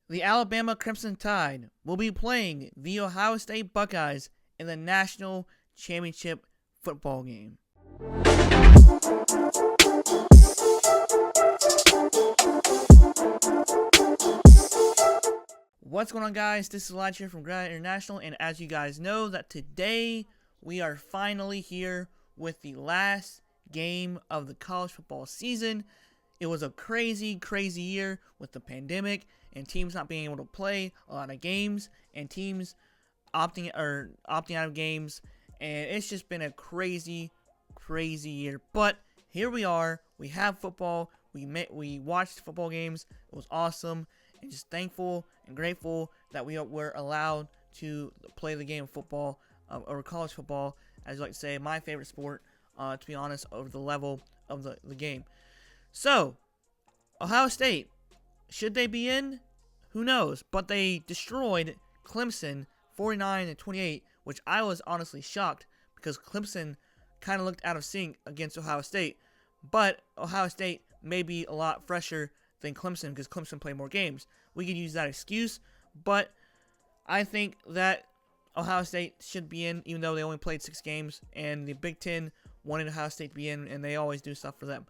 The Alabama Crimson Tide will be playing the Ohio State Buckeyes in the national championship football game. What's going on, guys? This is Elijah here from Garrett International, and as you guys know, that today we are finally here with the last game of the college football season. It was a crazy year with the pandemic and teams not being able to play a lot of games and teams opting out of games, and it's just been a crazy year. But here we are. We have football. We watched football games. It was awesome, and just thankful and grateful that we were allowed to play the game of football, or college football, as you like to say, my favorite sport, to be honest, over the level of the game. So, Ohio State, should they be in? Who knows? But they destroyed Clemson 49-28, which I was honestly shocked because Clemson kind of looked out of sync against Ohio State. But Ohio State may be a lot fresher than Clemson because Clemson played more games. We could use that excuse, but I think that Ohio State should be in, even though they only played 6 games, and the Big Ten wanted Ohio State to be in, and they always do stuff for them.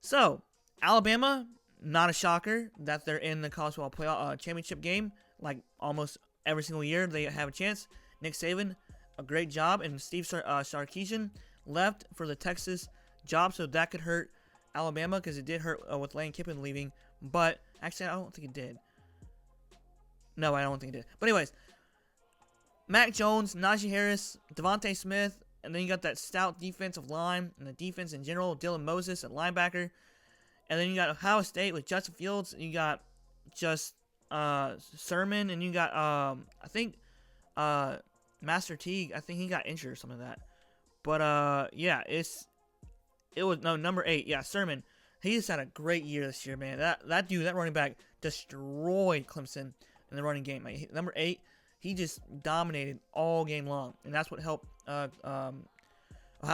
So, Alabama, not a shocker that they're in the college football playoff championship game. Like almost every single year, they have a chance. Nick Saban, a great job, and Steve Sarkisian left for the Texas job, so that could hurt Alabama because it did hurt with Lane Kiffin leaving. But actually, I don't think it did. No, I don't think it did. But anyways, Mac Jones, Najee Harris, Devontae Smith, and then you got that stout defensive line and the defense in general. Dylan Moses at linebacker. And then you got Ohio State with Justin Fields. And you got just Sermon. And you got, I think, Master Teague. I think he got injured or something like that. But, yeah, number 8. Yeah, Sermon. He just had a great year this year, man. That dude, that running back, destroyed Clemson in the running game. Like, number 8, he just dominated all game long. And that's what helped Ohio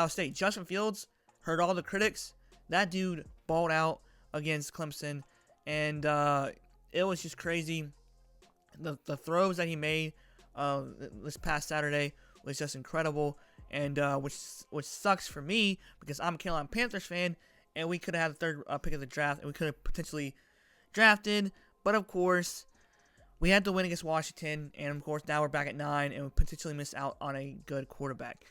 State. Justin Fields heard all the critics. That dude balled out against Clemson, and it was just crazy. The throws that he made this past Saturday was just incredible, and which sucks for me because I'm a Carolina Panthers fan, and we could have had the third pick of the draft, and we could have potentially drafted, but of course we had to win against Washington, and of course now we're back at 9, and we potentially missed out on a good quarterback.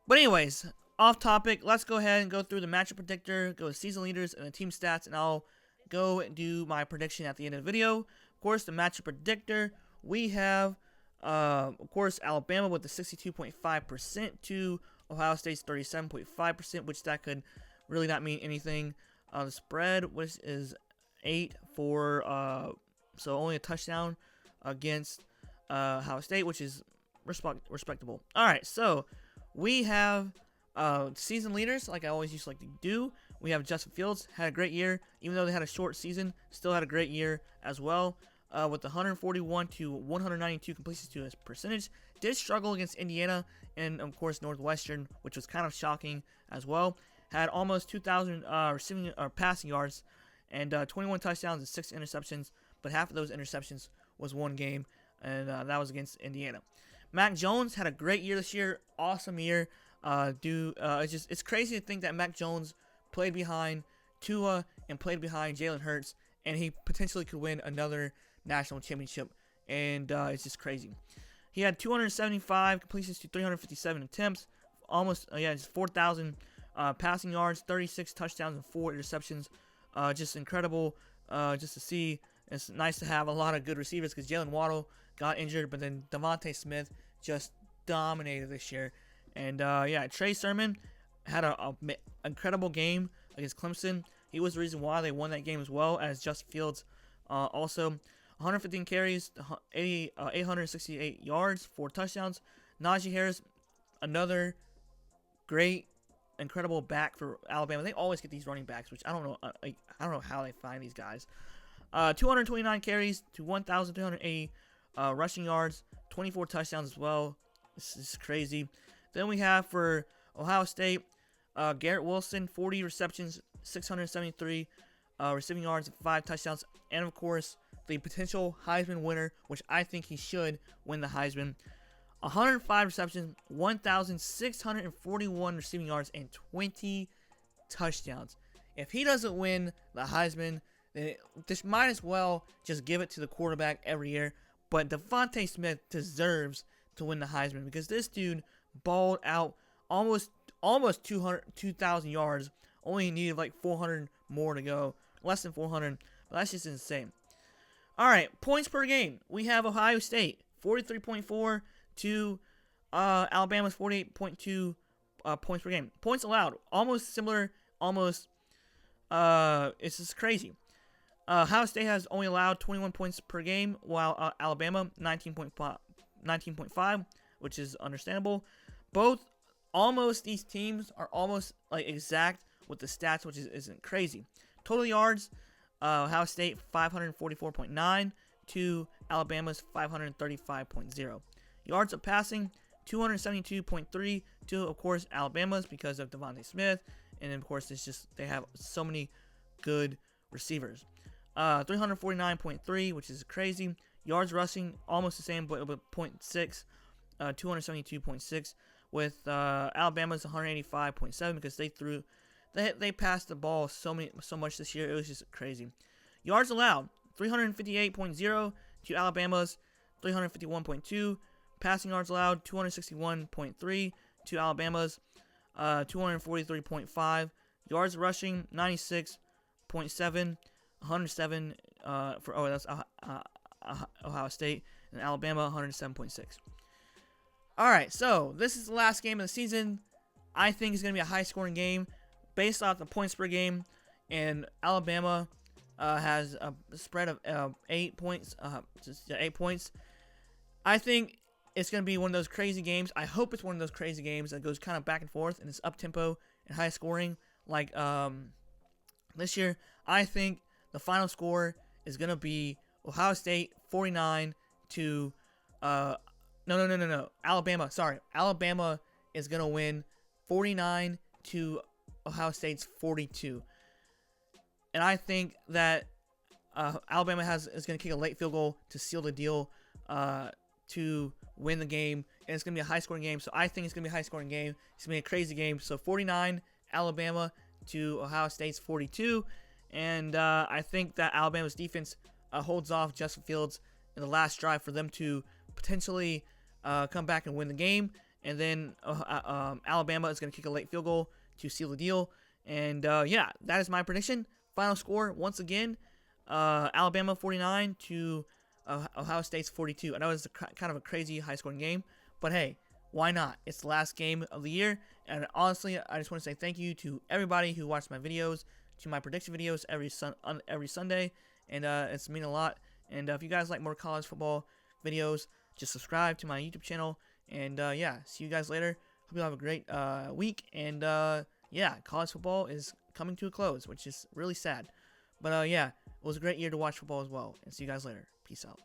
But anyways, off topic, let's go ahead and go through the matchup predictor, go to season leaders and the team stats, and I'll go and do my prediction at the end of the video. Of course, the matchup predictor, we have, of course, Alabama with the 62.5% to Ohio State's 37.5%, which that could really not mean anything. The spread, which is 8 for, so only a touchdown against Ohio State, which is respectable. All right, so we have season leaders, like I always used to like to do. We have Justin Fields, had a great year. Even though they had a short season, still had a great year as well. With 141 to 192 completions to his percentage. Did struggle against Indiana and, of course, Northwestern, which was kind of shocking as well. Had almost 2,000 receiving or passing yards and 21 touchdowns and 6 interceptions. But half of those interceptions was one game, and that was against Indiana. Mac Jones had a great year this year. Awesome year. It's crazy to think that Mac Jones played behind Tua and played behind Jalen Hurts, and he potentially could win another national championship, and it's just crazy. He had 275 completions to 357 attempts, almost 4,000 passing yards, 36 touchdowns and 4 interceptions. Just incredible, just to see. It's nice to have a lot of good receivers because Jalen Waddle got injured, but then Devontae Smith just dominated this year. And, Trey Sermon had an incredible game against Clemson. He was the reason why they won that game as well, as Justin Fields also. 115 carries, 868 yards, 4 touchdowns. Najee Harris, another great, incredible back for Alabama. They always get these running backs, which I don't know. I don't know how they find these guys. 229 carries to 1,380 rushing yards, 24 touchdowns as well. This is crazy. Then we have for Ohio State, Garrett Wilson, 40 receptions, 673 receiving yards, 5 touchdowns, and of course the potential Heisman winner, which I think he should win the Heisman. 105 receptions, 1,641 receiving yards, and 20 touchdowns. If he doesn't win the Heisman, then this might as well just give it to the quarterback every year. But Devontae Smith deserves to win the Heisman because this dude balled out almost 2,000 yards. Only needed like 400 more to go. Less than 400. But that's just insane. All right, points per game. We have Ohio State, 43.4 to Alabama's 48.2 points per game. Points allowed, almost similar, almost. It's just crazy. Ohio State has only allowed 21 points per game, while Alabama 19.5, which is understandable. These teams are almost like exact with the stats, which isn't crazy. Total yards, Ohio State 544.9 to Alabama's 535.0. Yards of passing, 272.3 to, of course, Alabama's because of Devontae Smith. And, of course, it's just they have so many good receivers. 349.3, which is crazy. Yards rushing, almost the same, but 0.6. 272.6 with Alabama's 185.7 because they passed the ball so much this year. It was just crazy. Yards allowed, 358.0 to Alabama's 351.2. Passing yards allowed, 261.3 to Alabama's 243.5. Yards rushing, 96.7. 107 that's Ohio State, and Alabama 107.6. All right, so this is the last game of the season. I think it's going to be a high-scoring game based off the points per game, and Alabama has a spread of 8 points. 8 points. I think it's going to be one of those crazy games. I hope it's one of those crazy games that goes kind of back and forth, and it's up-tempo and high-scoring like this year. I think the final score is going to be Ohio State 49 to no. Alabama. Sorry. Alabama is going to win 49 to Ohio State's 42. And I think that Alabama is going to kick a late field goal to seal the deal to win the game. And it's going to be a high-scoring game. So I think it's going to be a high-scoring game. It's going to be a crazy game. So 49 Alabama to Ohio State's 42. And I think that Alabama's defense holds off Justin Fields in the last drive for them to potentially come back and win the game. And then Alabama is going to kick a late field goal to seal the deal. And, yeah, that is my prediction. Final score, once again, Alabama 49 to Ohio State's 42. I know it's kind of a crazy high-scoring game, but, hey, why not? It's the last game of the year. And, honestly, I just want to say thank you to everybody who watched my videos, to my prediction videos every Sunday, and it's mean a lot. And if you guys like more college football videos, just subscribe to my YouTube channel. And yeah, see you guys later. Hope you have a great week. And yeah, college football is coming to a close, which is really sad. But yeah, it was a great year to watch football as well. And see you guys later. Peace out.